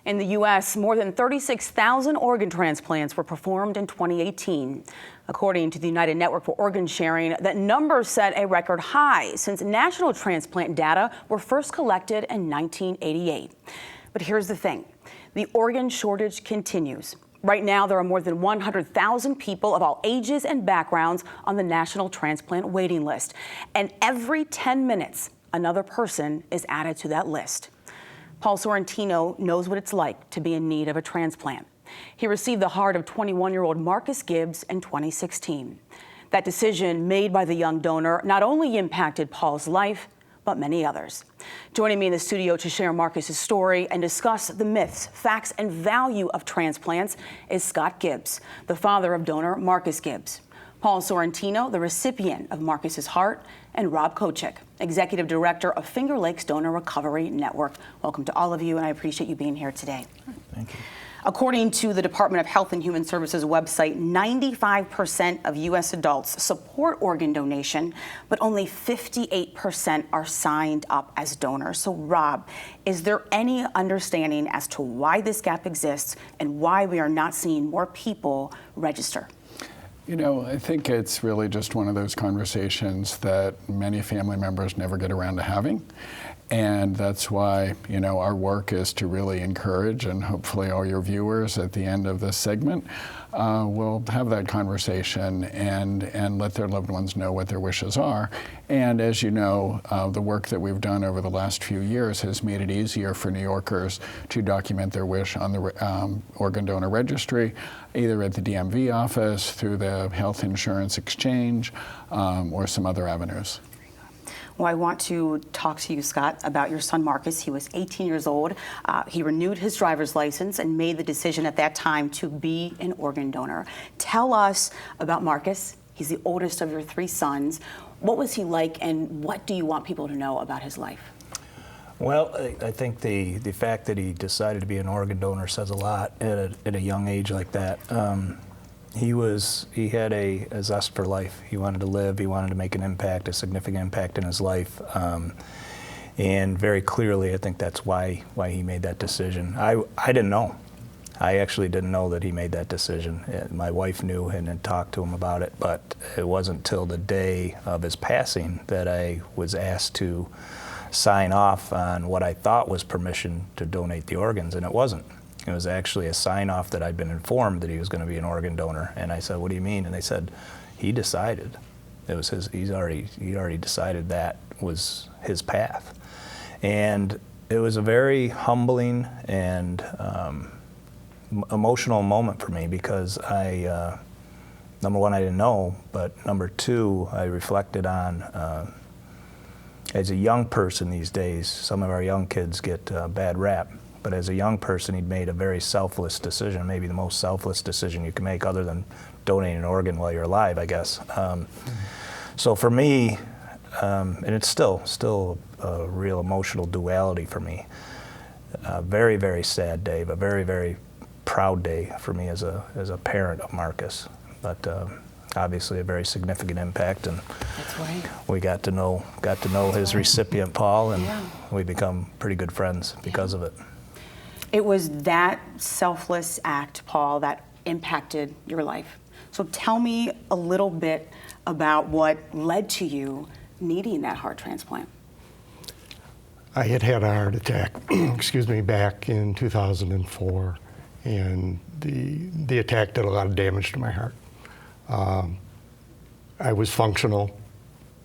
In the U.S., more than 36,000 organ transplants were performed in 2018. According to the United Network for Organ Sharing, that number set a record high since national transplant data were first collected in 1988. But here's the thing. The organ shortage continues. Right now, there are more than 100,000 people of all ages and backgrounds on the national transplant waiting list. And every 10 minutes, another person is added to that list. Paul Sorrentino knows what it's like to be in need of a transplant. He received the heart of 21-year-old Marcus Gibbs in 2016. That decision made by the young donor not only impacted Paul's life, but many others. Joining me in the studio to share Marcus's story and discuss the myths, facts, and value of transplants is Scott Gibbs, the father of donor Marcus Gibbs. Paul Sorrentino, the recipient of Marcus's heart, and Rob Kochik, Executive Director of Finger Lakes Donor Recovery Network. Welcome to all of you, and I appreciate you being here today. Thank you. According to the Department of Health and Human Services website, 95% of U.S. adults support organ donation, but only 58% are signed up as donors. So, Rob, is there any understanding as to why this gap exists and why we are not seeing more people register? You know, I think it's really just one of those conversations that many family members never get around to having. And that's why, you know, our work is to really encourage, and hopefully all your viewers at the end of this segment will have that conversation and let their loved ones know what their wishes are. And as you know, the work that we've done over the last few years has made it easier for New Yorkers to document their wish on the organ donor registry, either at the DMV office, through the Health Insurance Exchange, or some other avenues. Well, I want to talk to you, Scott, about your son, Marcus. He was 18 years old. He renewed his driver's license and made the decision at that time to be an organ donor. Tell us about Marcus. He's the oldest of your three sons. What was he like, and what do you want people to know about his life? Well, I think the fact that he decided to be an organ donor says a lot at a young age like that. He had a zest for life. He wanted to live. He wanted to make an impact, a significant impact in his life. And very clearly, I think that's why he made that decision. I didn't know. I actually didn't know that he made that decision. My wife knew and had talked to him about it, but it wasn't till the day of his passing that I was asked to sign off on what I thought was permission to donate the organs, and it wasn't. It was actually a sign-off that I'd been informed that he was going to be an organ donor. And I said, "What do you mean?" And they said, "He decided. It was his. He already decided that was his path." And it was a very humbling and emotional moment for me because number one, I didn't know, but number two, I reflected on as a young person these days, some of our young kids get bad rap. But as a young person, he'd made a very selfless decision, maybe the most selfless decision you can make other than donating an organ while you're alive, I guess. So for me, and it's still a real emotional duality for me, a very, very sad day, but very, very proud day for me as a parent of Marcus. But obviously a very significant impact, and that's right. We got to know his recipient, Paul, and we become pretty good friends because of it. It was that selfless act, Paul, that impacted your life. So tell me a little bit about what led to you needing that heart transplant. I had a heart attack, excuse me, back in 2004, and the attack did a lot of damage to my heart. I was functional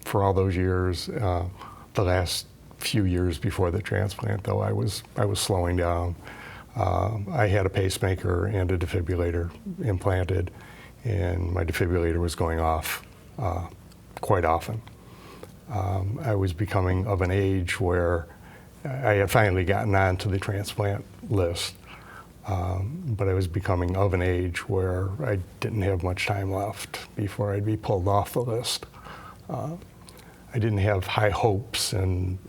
for all those years. The last few years before the transplant, though, I was slowing down. I had a pacemaker and a defibrillator implanted, and my defibrillator was going off quite often. I was becoming of an age where I had finally gotten onto the transplant list, but I was becoming of an age where I didn't have much time left before I'd be pulled off the list. I didn't have high hopes in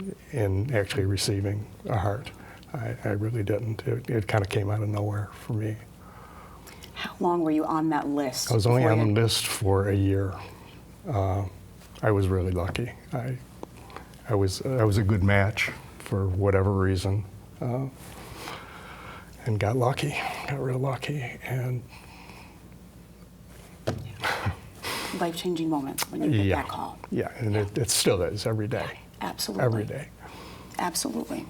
actually receiving a heart. I really didn't. It kind of came out of nowhere for me. How long were you on that list? I was only on the list for a year. I was really lucky. I was a good match for whatever reason. and got lucky, got real lucky. And Life-changing moment when you get yeah, that call. yeah, and it still is every day. Absolutely. Every day. Absolutely.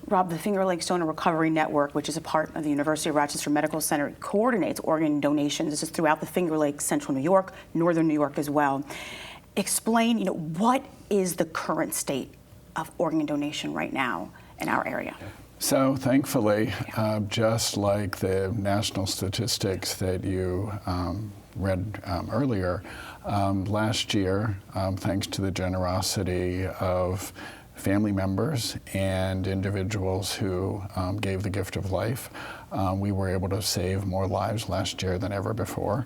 Rob, the Finger Lakes Donor Recovery Network, which is a part of the University of Rochester Medical Center, coordinates organ donations. This is throughout the Finger Lakes, Central New York, Northern New York as well. Explain, what is the current state of organ donation right now in our area? So thankfully, just like the national statistics that you read earlier, last year, thanks to the generosity of family members and individuals who gave the gift of life, we were able to save more lives last year than ever before.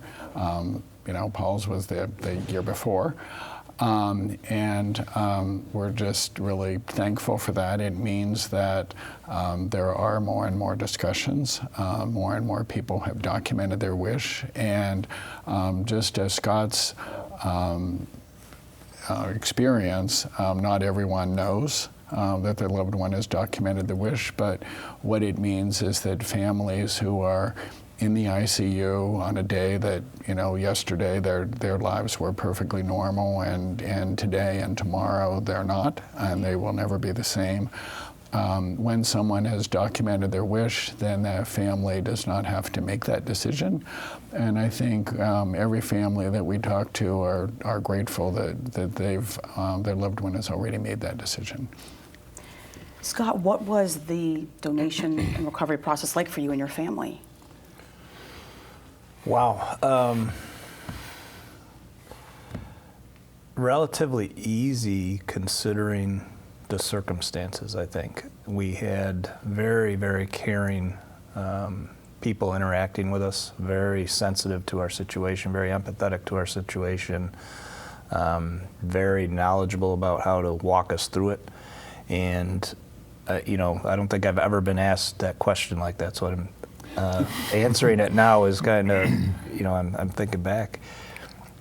Paul's was the year before. We're just really thankful for that. It means that there are more and more discussions, more and more people have documented their wish, and just as Scott's experience, not everyone knows that their loved one has documented the wish, but what it means is that families who are in the ICU on a day that, yesterday their lives were perfectly normal, and today and tomorrow they're not, and they will never be the same. When someone has documented their wish, then the family does not have to make that decision. And I think every family that we talk to are grateful that they've their loved one has already made that decision. Scott, what was the donation and recovery process like for you and your family? Wow. Relatively easy considering the circumstances, I think. We had very, very caring people interacting with us, very sensitive to our situation, very empathetic to our situation, very knowledgeable about how to walk us through it. And, I don't think I've ever been asked that question like that, so I'm answering it now is kind of, I'm thinking back.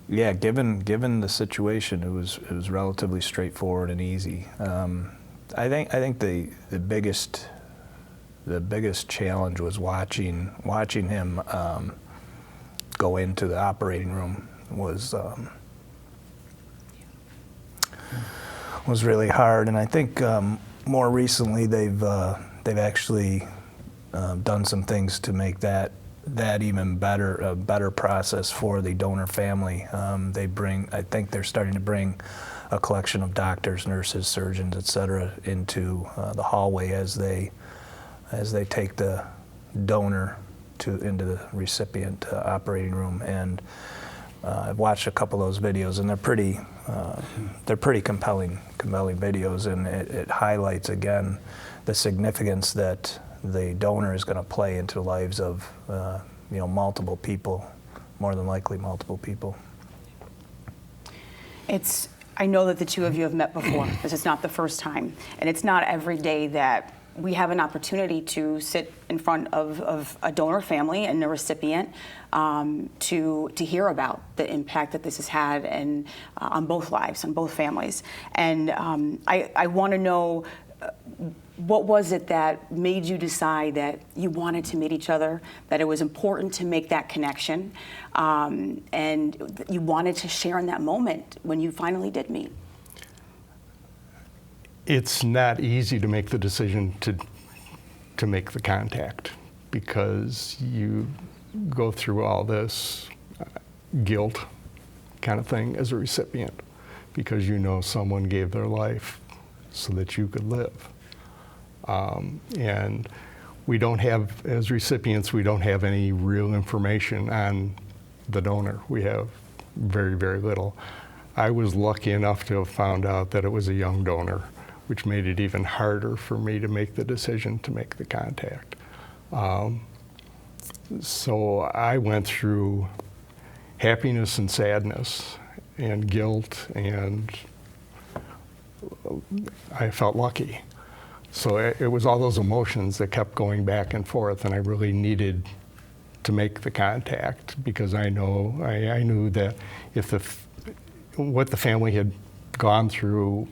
Yeah, given the situation, it was relatively straightforward and easy. I think the biggest challenge was watching him go into the operating room was really hard, and I think more recently they've actually done some things to make that even better, a better process for the donor family. I think they're starting to bring a collection of doctors, nurses, surgeons, et cetera, into the hallway as they take the donor into the recipient operating room. And I've watched a couple of those videos, and they're pretty compelling videos, and it highlights again the significance that the donor is going to play into the lives of multiple people, more than likely multiple people. I know that the two of you have met before. This is not the first time, and it's not every day that we have an opportunity to sit in front of a donor family and a recipient to hear about the impact that this has had and on both lives, on both families. And I want to know, what was it that made you decide that you wanted to meet each other, that it was important to make that connection, and you wanted to share in that moment when you finally did meet? It's not easy to make the decision to make the contact, because you go through all this guilt kind of thing as a recipient, because someone gave their life so that you could live. And we don't have, as recipients, we don't have any real information on the donor. We have very, very little. I was lucky enough to have found out that it was a young donor, which made it even harder for me to make the decision to make the contact. So I went through happiness and sadness and guilt, and I felt lucky. So it was all those emotions that kept going back and forth, and I really needed to make the contact, because I knew that if what the family had gone through,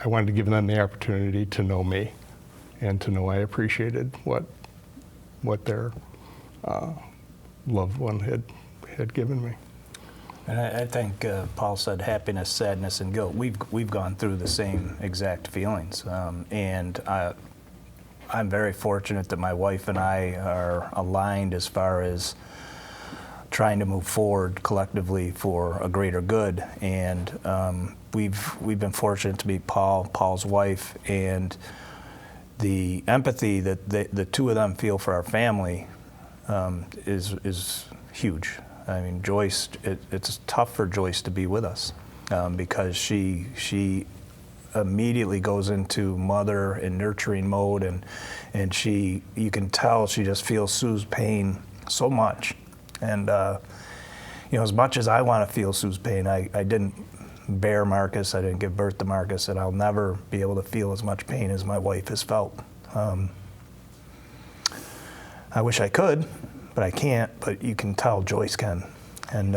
I wanted to give them the opportunity to know me and to know I appreciated what their loved one had given me. And I think Paul said happiness, sadness, and guilt. We've gone through the same exact feelings, and I'm very fortunate that my wife and I are aligned as far as trying to move forward collectively for a greater good. And we've been fortunate to meet Paul's wife, and the empathy that the two of them feel for our family is huge. I mean, Joyce, it's tough for Joyce to be with us because she immediately goes into mother and nurturing mode, and you can tell she just feels Sue's pain so much. And as much as I want to feel Sue's pain, I didn't bear Marcus, I didn't give birth to Marcus, and I'll never be able to feel as much pain as my wife has felt. I wish I could, but I can't, but you can tell Joyce can. And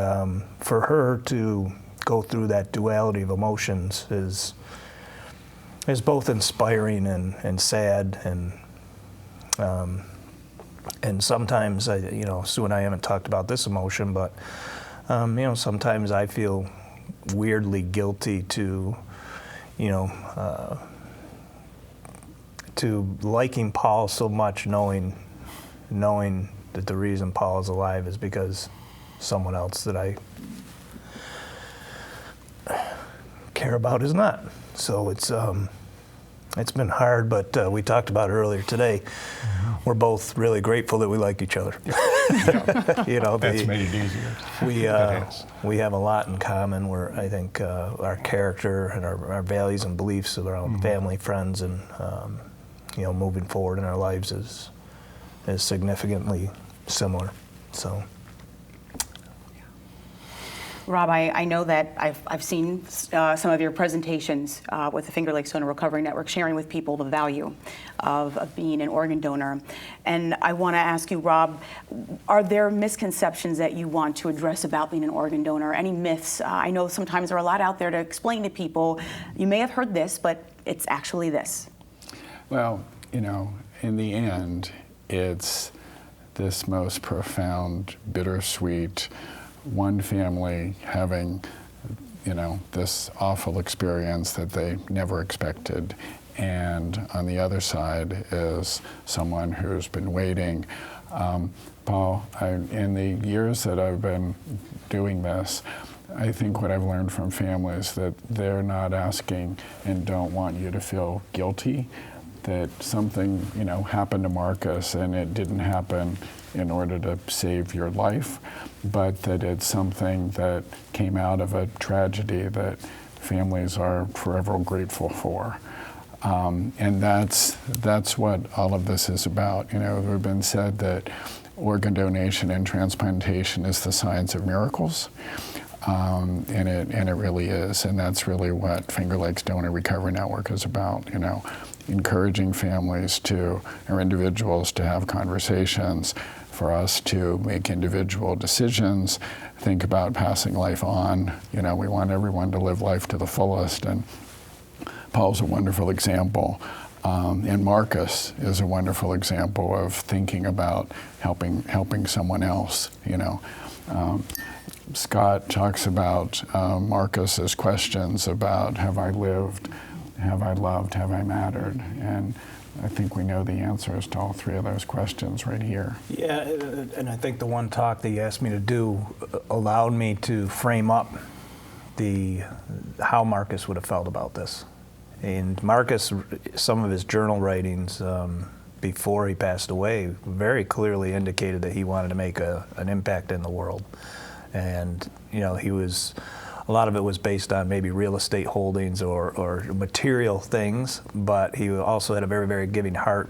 for her to go through that duality of emotions is both inspiring and sad, and sometimes Sue and I haven't talked about this emotion, but sometimes I feel weirdly guilty to liking Paul so much, knowing that the reason Paul is alive is because someone else that I care about is not. So it's been hard, but we talked about it earlier today. We're both really grateful that we like each other. That's made it easier. We have a lot in common. Where I think our character and our values and beliefs around family, friends, and moving forward in our lives is significantly similar. So. Rob, I know that I've seen some of your presentations with the Finger Lakes Donor Recovery Network, sharing with people the value of being an organ donor. And I want to ask you, Rob, are there misconceptions that you want to address about being an organ donor? Any myths? I know sometimes there are a lot out there to explain to people, you may have heard this, but it's actually this. Well, in the end, it's this most profound, bittersweet, one family having, this awful experience that they never expected. And on the other side is someone who's been waiting. Paul, in the years that I've been doing this, I think what I've learned from families that they're not asking and don't want you to feel guilty that something, happened to Marcus and it didn't happen in order to save your life, but that it's something that came out of a tragedy that families are forever grateful for. And that's what all of this is about. It's been said that organ donation and transplantation is the science of miracles. And it really is, and that's really what Finger Lakes Donor Recovery Network is about, encouraging families or individuals to have conversations, for us to make individual decisions, think about passing life on. We want everyone to live life to the fullest, and Paul's a wonderful example. And Marcus is a wonderful example of thinking about helping someone else, Scott talks about Marcus's questions about, have I lived, have I loved, have I mattered? And I think we know the answers to all three of those questions right here. Yeah, and I think the one talk that you asked me to do allowed me to frame up how Marcus would have felt about this. And Marcus, some of his journal writings before he passed away very clearly indicated that he wanted to make an impact in the world. And a lot of it was based on maybe real estate holdings or material things, but he also had a very, very giving heart,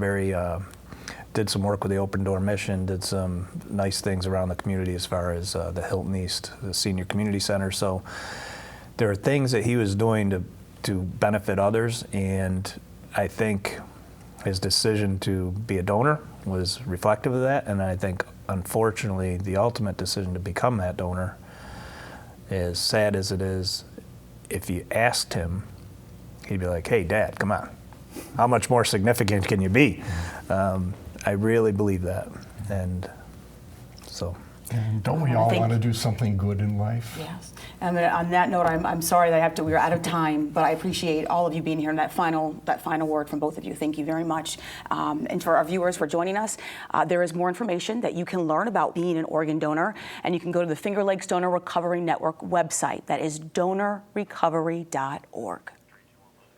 did some work with the Open Door Mission, did some nice things around the community as far as the Hilton East, the Senior Community Center. So there are things that he was doing to benefit others, and I think his decision to be a donor was reflective of that, and I think, unfortunately, the ultimate decision to become that donor, as sad as it is, if you asked him, he'd be like, hey, Dad, come on. how much more significant can you be? I really believe that, and so. And don't we all want to do something good in life? Yes. And on that note, I'm sorry that we're out of time, but I appreciate all of you being here and that final word from both of you. Thank you very much. And for our viewers for joining us, there is more information that you can learn about being an organ donor, and you can go to the Finger Lakes Donor Recovery Network website. That is donorrecovery.org.